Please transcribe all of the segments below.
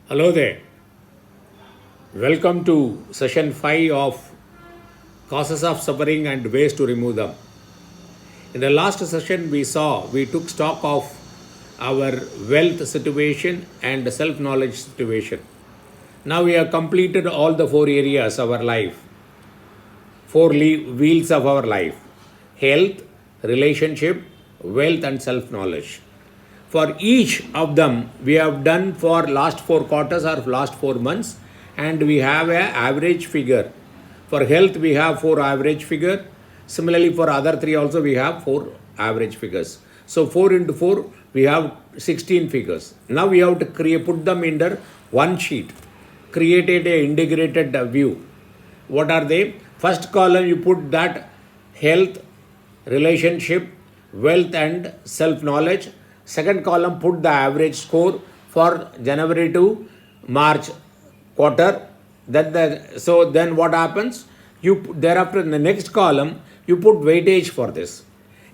Hello there. Welcome to session 5 of Causes of Suffering and Ways to Remove Them. In the last session, we took stock of our wealth situation and self knowledge situation. Now we have completed all the four areas of our life, wheels of our life: health, relationship, wealth, and self knowledge. For each of them, we have done for last 4 quarters or last 4 months, and we have a average figure. For health, we have 4 average figure. Similarly, for other three also we have 4 average figures. So 4 into 4, we have 16 figures. Now we have to put them under one sheet. Created a integrated view. What are they? First column you put that health, relationship, wealth, and self knowledge. Second column put the average score for January to March quarter. Then what happens? Thereafter in the next column you put weightage for this.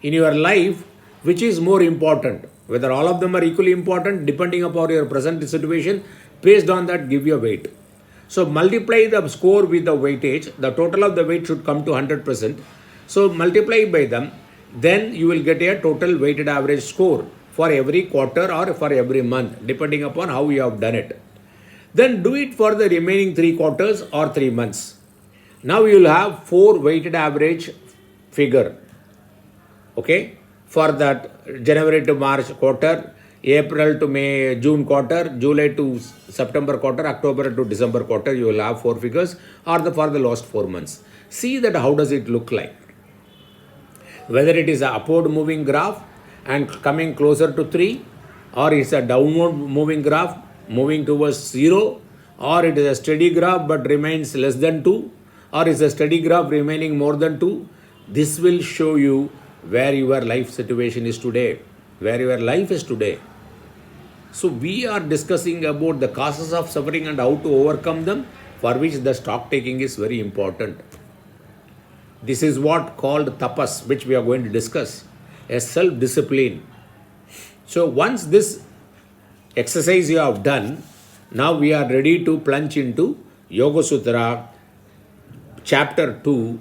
In your life, which is more important? Whether all of them are equally important, depending upon your present situation, based on that give your weight. So multiply the score with the weightage. The total of the weight should come to 100%. So multiply by them, then you will get a total weighted average score for every quarter or for every month, depending upon how you have done it. Then do it for the remaining 3 quarters or 3 months. Now you will have 4 weighted average figure. Okay, for that January to March quarter, April to May, June quarter, July to September quarter, October to December quarter, you will have 4 figures, or for the last 4 months. See that how does it look like. Whether it is an upward moving graph and coming closer to 3, or it's a downward moving graph moving towards 0, or it is a steady graph but remains less than 2, or is a steady graph remaining more than 2. This will show you where your life situation is today, where your life is today. So we are discussing about the causes of suffering and how to overcome them, for which the stock taking is very important. This is what called tapas, which we are going to discuss, a self-discipline. So once this exercise you have done, now we are ready to plunge into Yoga Sutra chapter 2,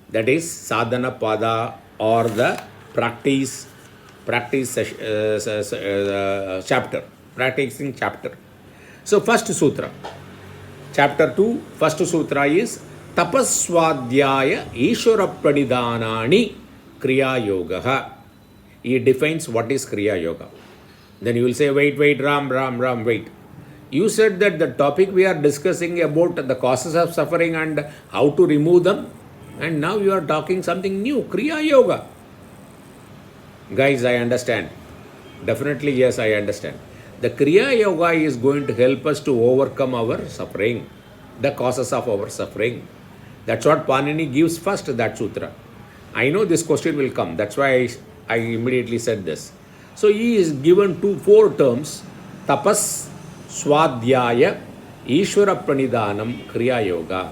that is sadhana pada, or the practice chapter, practicing chapter. So first sutra, chapter 2, first sutra is tapaswadhyaya ishvara pranidhanani kriya yoga. He defines what is kriya yoga. Then you will say, wait, Ram, wait. You said that the topic we are discussing about the causes of suffering and how to remove them, and now you are talking something new, Kriya Yoga. Guys, I understand. Definitely, yes, I understand. The Kriya Yoga is going to help us to overcome our suffering, the causes of our suffering. That's what Panini gives first, that sutra. I know this question will come. That's why I immediately said this. So he is given 4 terms: tapas, swadhyaya, ishvara pranidhanam, kriya yoga.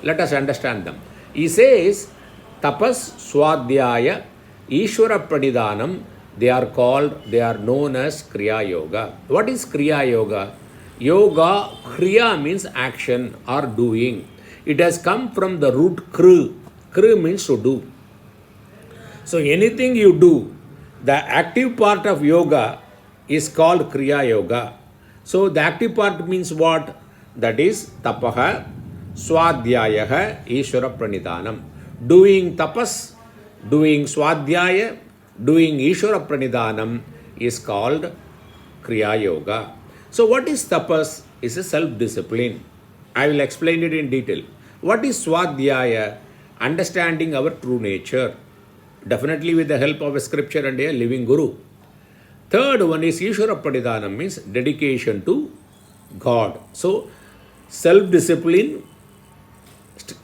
Let us understand them. He says tapas, swadhyaya, ishvara pranidhanam, they are known as kriya yoga. What is kriya yoga? Yoga, kriya means action or doing. It has come from the root kru. Kru means to do. So anything you do, the active part of yoga is called Kriya Yoga. So the active part means what? That is tapaha, swadhyayaha, ishvara pranidhanam. Doing tapas, doing swadhyaya, doing ishvara pranidhanam is called Kriya Yoga. So what is tapas? Is a self-discipline. I will explain it in detail. What is swadhyaya? Understanding our true nature. Definitely with the help of a scripture and a living guru. Third one is Ishvara Pranidhanam, means dedication to God. So self-discipline,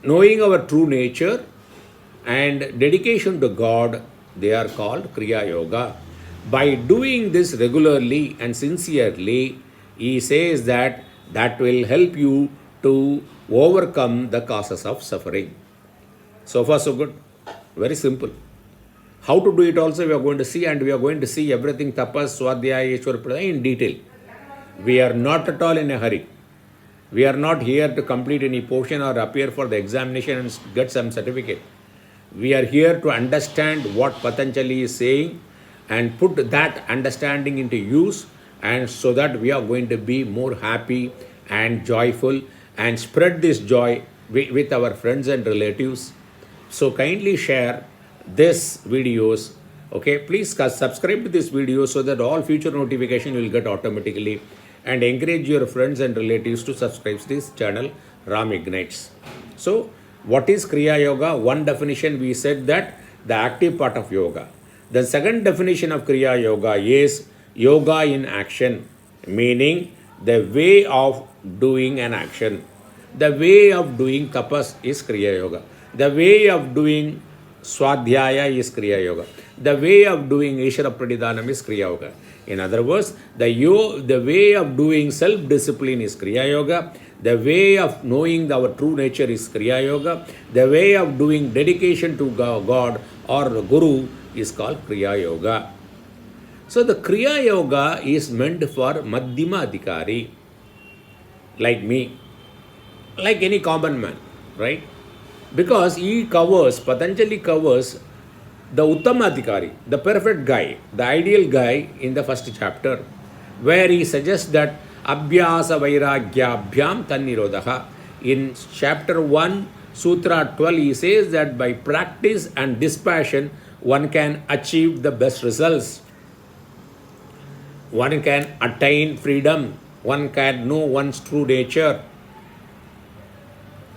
knowing our true nature, and dedication to God, they are called Kriya Yoga. By doing this regularly and sincerely, he says that will help you to overcome the causes of suffering. So far so good. Very simple. How to do it also we are going to see, and we are going to see everything tapas, swadhyaya, ishvara pranidhanam in detail. We are not at all in a hurry. We are not here to complete any portion or appear for the examination and get some certificate. We are here to understand what Patanjali is saying and put that understanding into use, and so that we are going to be more happy and joyful and spread this joy with our friends and relatives. So kindly share this videos. Okay, please subscribe to this video so that all future notification will get automatically, and encourage your friends and relatives to subscribe to this channel, Ram Ignites. So what is Kriya Yoga? One definition we said that the active part of yoga. The second definition of Kriya Yoga is yoga in action, meaning the way of doing an action. The way of doing tapas is Kriya Yoga. The way of doing Swadhyaya is Kriya Yoga. The way of doing Ishvara Pranidhanam is Kriya Yoga. In other words, the way of doing self-discipline is Kriya Yoga. The way of knowing our true nature is Kriya Yoga. The way of doing dedication to God or Guru is called Kriya Yoga. So the Kriya Yoga is meant for Madhyama Adhikari, like me, like any common man, right? Because Patanjali covers the Uttama Adhikari, the perfect guy, the ideal guy in the first chapter, where he suggests that Abhyasa Vairagyabhyam Tannirodha. In chapter 1, Sutra 12, he says that by practice and dispassion, one can achieve the best results. One can attain freedom. One can know one's true nature.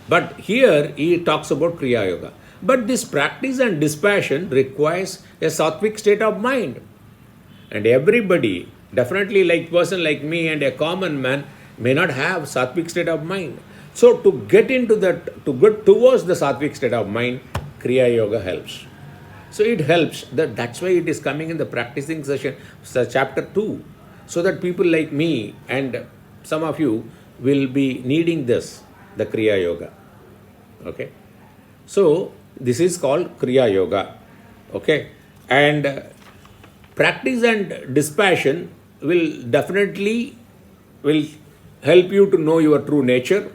But here he talks about Kriya Yoga. But this practice and dispassion requires a sattvic state of mind. And everybody, definitely like person like me and a common man, may not have sattvic state of mind. So to get into that, to get towards the sattvic state of mind, Kriya Yoga helps. So it helps. That's why it is coming in the practicing session, chapter 2. So that people like me and some of you will be needing this, the Kriya Yoga. Okay. So this is called Kriya Yoga. Okay. And practice and dispassion will definitely help you to know your true nature,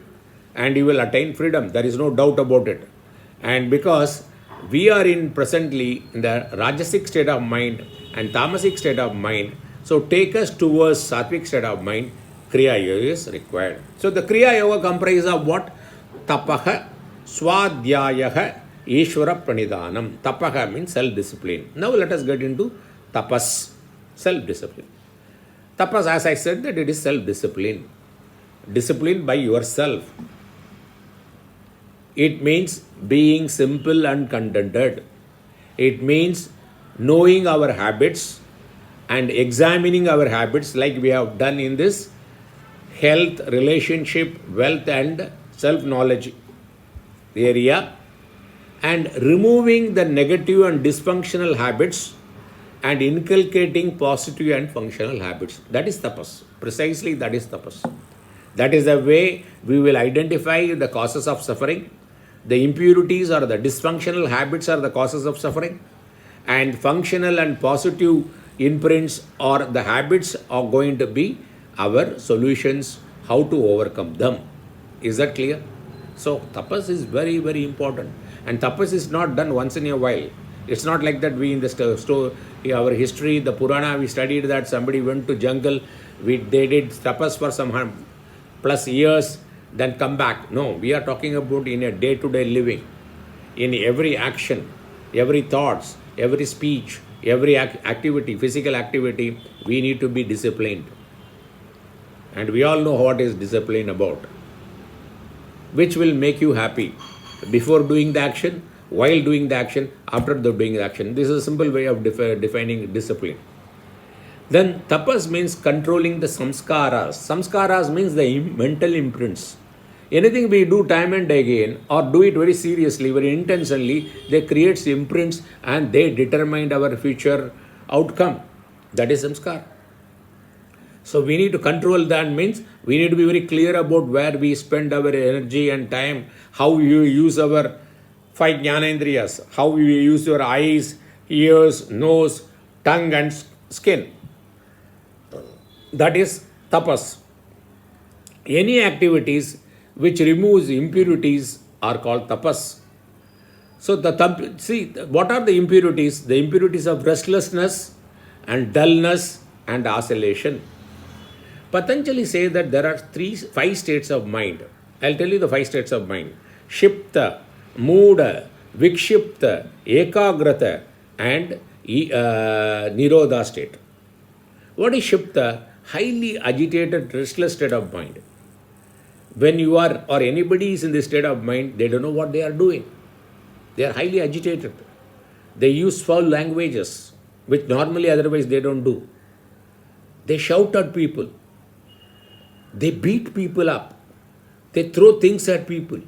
and you will attain freedom. There is no doubt about it. And because we are presently in the Rajasic state of mind and Tamasic state of mind, so take us towards Sattvic state of mind, Kriya Yoga is required. So the Kriya Yoga comprises of what? Tapaha, Swadhyayaha, Ishvara Pranidhanam. Tapaha means self-discipline. Now let us get into tapas, self-discipline. Tapas, as I said, that it is self-discipline. Discipline by yourself. It means being simple and contented. It means knowing our habits and examining our habits, like we have done in this health, relationship, wealth and self-knowledge area, and removing the negative and dysfunctional habits and inculcating positive and functional habits. That is tapas. Precisely that is tapas. That is the way we will identify the causes of suffering. The impurities or the dysfunctional habits are the causes of suffering, and functional and positive imprints or the habits are going to be our solutions, how to overcome them. Is that clear? So tapas is very, very important. And tapas is not done once in a while. It's not like that we in the our history, the Purana, we studied that somebody went to jungle, they did tapas for some plus years, then come back. No, we are talking about in a day-to-day living, in every action, every thoughts, every speech, every activity, physical activity, we need to be disciplined. And we all know what is discipline about. Which will make you happy before doing the action, while doing the action, after doing the action. This is a simple way of defining discipline. Then tapas means controlling the samskaras. Samskaras means the mental imprints. Anything we do time and again or do it very seriously, very intentionally, they create imprints and they determine our future outcome. That is samskar. So we need to control that, means we need to be very clear about where we spend our energy and time, how you use our 5 jnanendriyas, how you use your eyes, ears, nose, tongue and skin. That is tapas. Any activities which removes impurities are called tapas. So see, what are the impurities? The impurities of restlessness and dullness and oscillation. Patanjali says that there are five states of mind. I'll tell you the five states of mind. Shipta, Mooda, Vikshipta, Ekagrata and Nirodha state. What is Shipta? Highly agitated, restless state of mind. When you are or anybody is in this state of mind, they don't know what they are doing. They are highly agitated. They use foul languages, which normally otherwise they don't do. They shout at people. They beat people up. They throw things at people.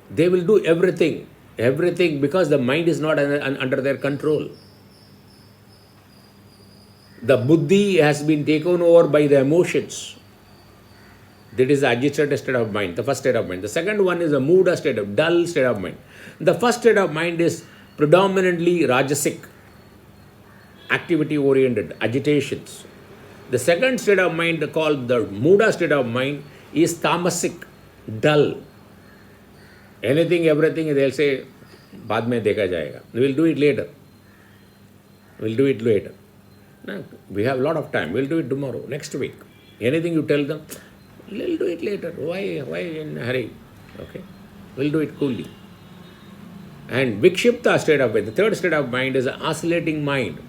They will do everything because the mind is not under their control. The buddhi has been taken over by the emotions. That is the agitated state of mind, the first state of mind. The second one is a mooda state of dull state of mind. The first state of mind is predominantly rajasic, activity oriented, agitations. The second state of mind called the mooda state of mind is tamasic, dull. Anything, everything, they'll say, बाद में देखा जाएगा. We'll do it later. We'll do it later. No, we have a lot of time. We'll do it tomorrow, next week. Anything you tell them, we'll do it later. Why in a hurry? Okay. We'll do it coolly. And Vikshipta state of mind, the third state of mind is an oscillating mind.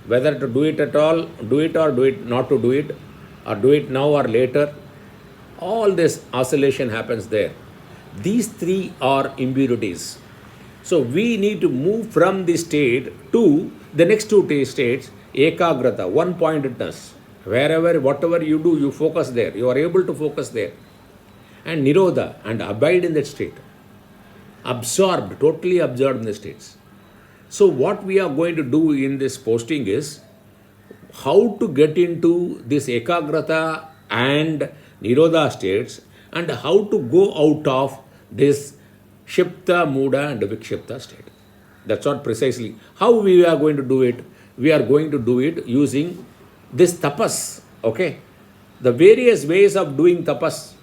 Whether to do it at all, do it or do it not to do it, or do it now or later, all this oscillation happens there. These three are impurities. So we need to move from this state to the next two states, ekagrata, one-pointedness. Wherever, whatever you do, you focus there. You are able to focus there. And nirodha, and abide in that state. Absorbed, totally absorbed in the states. So what we are going to do in this posting is how to get into this ekagrata and nirodha states and how to go out of this shipta, mooda and vikshipta state. That's what precisely. How we are going to do it? We are going to do it using this tapas. Okay? The various ways of doing tapas.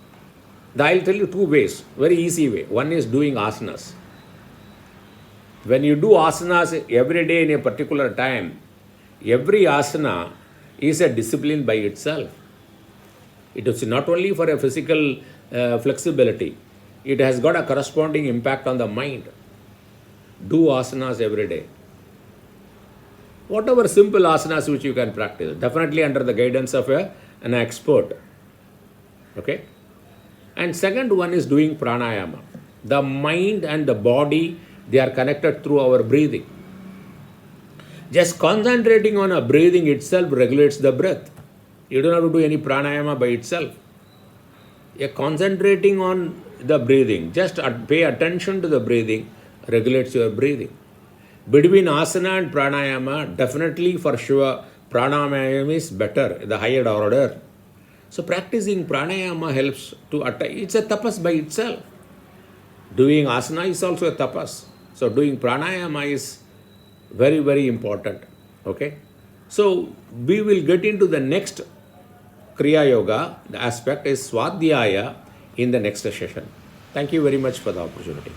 I'll tell you two ways. Very easy way. One is doing asanas. When you do asanas every day in a particular time, every asana is a discipline by itself. It is not only for a physical flexibility, it has got a corresponding impact on the mind. Do asanas every day. Whatever simple asanas which you can practice, definitely under the guidance of an expert. Okay? And second one is doing pranayama. The mind and the body, they are connected through our breathing. Just concentrating on a breathing itself regulates the breath. You don't have to do any pranayama by itself. You're concentrating on the breathing. Just pay attention to the breathing, regulates your breathing. Between asana and pranayama, definitely for sure, pranayama is better, the higher order. So practicing pranayama helps to attain. It's a tapas by itself. Doing asana is also a tapas. So doing pranayama is very, very important. Okay. So we will get into the next Kriya Yoga. The aspect is Swadhyaya in the next session. Thank you very much for the opportunity.